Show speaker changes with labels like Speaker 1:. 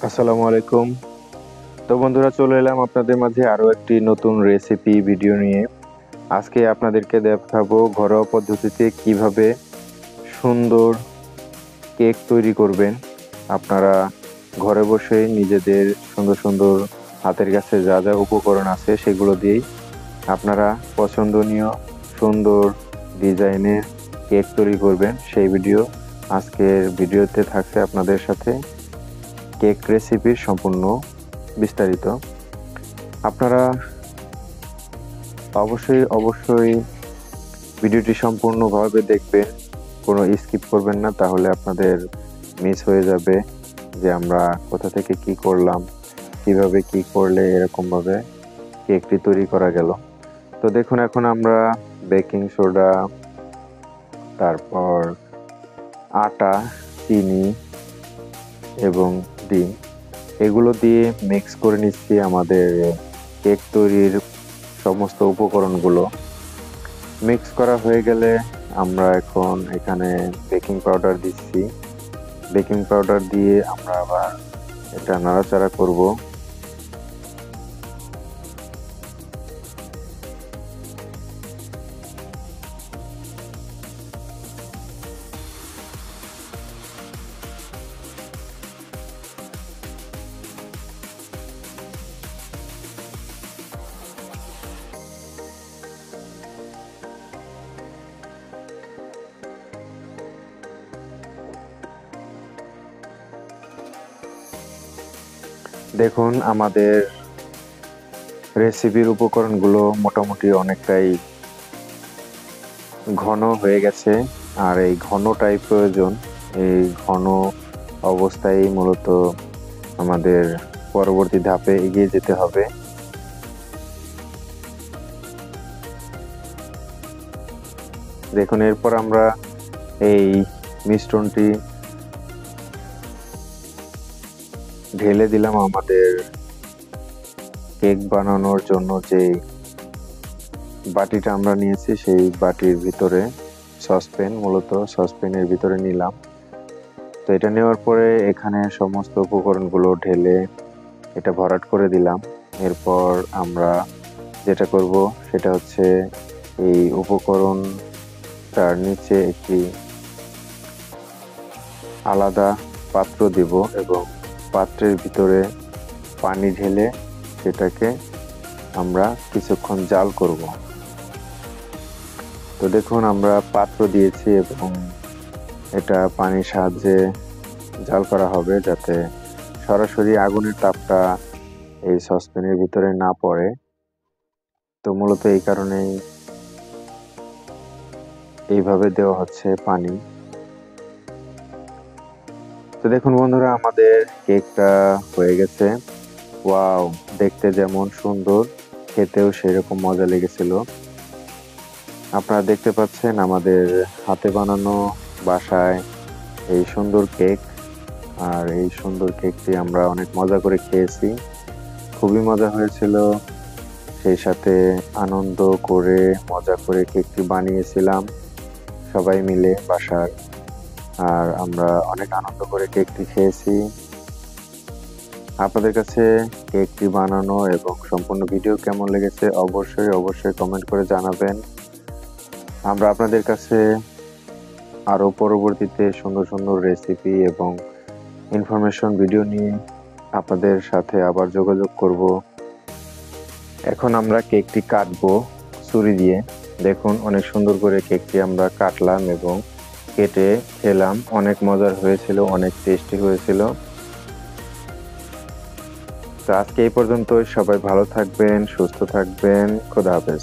Speaker 1: আসসালামু আলাইকুম। তো বন্ধুরা, চলে এলাম আপনাদের মাঝে আরো একটি নতুন রেসিপি ভিডিও নিয়ে। আজকে আপনাদেরকে দেখাবো ঘরোয়া পদ্ধতিতে কিভাবে সুন্দর কেক তৈরি করবেন। আপনারা ঘরে বসে নিজেদের সুন্দর সুন্দর হাতের কাছে যা যা উপকরণ আছে সেগুলো দিয়েই আপনারা পছন্দনীয় সুন্দর ডিজাইনের কেক তৈরি করবেন। সেই ভিডিও আজকের ভিডিওতে থাকছে আপনাদের সাথে কেক রেসিপির সম্পূর্ণ বিস্তারিত। আপনারা অবশ্যই ভিডিওটি সম্পূর্ণভাবে দেখবেন, কোনো স্কিপ করবেন না, তাহলে আপনাদের মিস হয়ে যাবে যে আমরা কোথা থেকে কি করলাম, কিভাবে কি করলে এরকমভাবে কেকটি তৈরি করা গেল। তো দেখুন, এখন আমরা বেকিং সোডা, তারপর আটা, চিনি এবং ডিম এগুলো দিয়ে মিক্স করে নিচ্ছি আমাদের কেক তৈরির সমস্ত উপকরণগুলো। মিক্স করা হয়ে গেলে আমরা এখন এখানে বেকিং পাউডার দিচ্ছি। বেকিং পাউডার দিয়ে আমরা আবার এটা নাড়াচাড়া করব। দেখুন, আমাদের রেসিপির উপকরণগুলো মোটামুটি অনেকটাই ঘন হয়ে গেছে, আর এই ঘনটাই প্রয়োজন। এই ঘন অবস্থায় মূলত আমাদের পরবর্তী ধাপে এগিয়ে যেতে হবে। দেখুন, এরপর আমরা এই মিশ্রণটি ঢেলে দিলাম আমাদের কেক বানানোর জন্য যে বাটিটা আমরা নিয়েছি সেই বাটির ভিতরে। মূলত সসপ্যানের ভিতরে নিলাম। তো এটা নেওয়ার পরে এখানে সমস্ত উপকরণগুলো ঢেলে এটা ভরাট করে দিলাম। এরপর আমরা যেটা করব সেটা হচ্ছে এই উপকরণটার নিচে একটি আলাদা পাত্র দেব এবং পাত্রের ভিতরে পানি ঢেলে সেটাকে আমরা কিছুক্ষণ জাল করব। তো দেখুন, আমরা পাত্র দিয়েছি এবং এটা পানির সাহায্যে জাল করা হবে, যাতে সরাসরি আগুনের তাপটা এই সসপ্যানের ভিতরে না পড়ে। তো মূলত এই কারণেই এইভাবে দেওয়া হচ্ছে পানি। তো দেখুন বন্ধুরা, আমাদের কেকটা হয়ে গেছে। ওয়াও, দেখতে যেমন সুন্দর, খেতেও সেরকম মজা লেগেছিল। আপনারা দেখতে পাচ্ছেন আমাদের হাতে বানানো বাসায় এই সুন্দর কেক। আর এই সুন্দর কেকটি আমরা অনেক মজা করে খেয়েছি, খুবই মজা হয়েছিল। সেই সাথে আনন্দ করে মজা করে কেকটি বানিয়েছিলাম সবাই মিলে বাসার। আর আমরা অনেক আনন্দ করে কেকটি খেয়েছি। আপনাদের কাছে কেকটি বানানো এবং সম্পূর্ণ ভিডিও কেমন লেগেছে অবশ্যই কমেন্ট করে জানাবেন। আমরা আপনাদের কাছে আরো পরবর্তীতে সুন্দর সুন্দর রেসিপি এবং ইনফরমেশন ভিডিও নিয়ে আপনাদের সাথে আবার যোগাযোগ করব। এখন আমরা কেকটি কাটবো ছুরি দিয়ে। দেখুন, অনেক সুন্দর করে কেকটি আমরা কাটলাম এবং কেটে খেলাম। অনেক মজার হয়েছিল, অনেক টেস্টি হয়েছিল। তো আজকে এই পর্যন্তই। সবাই ভালো থাকবেন, সুস্থ থাকবেন। খোদা হাফেজ।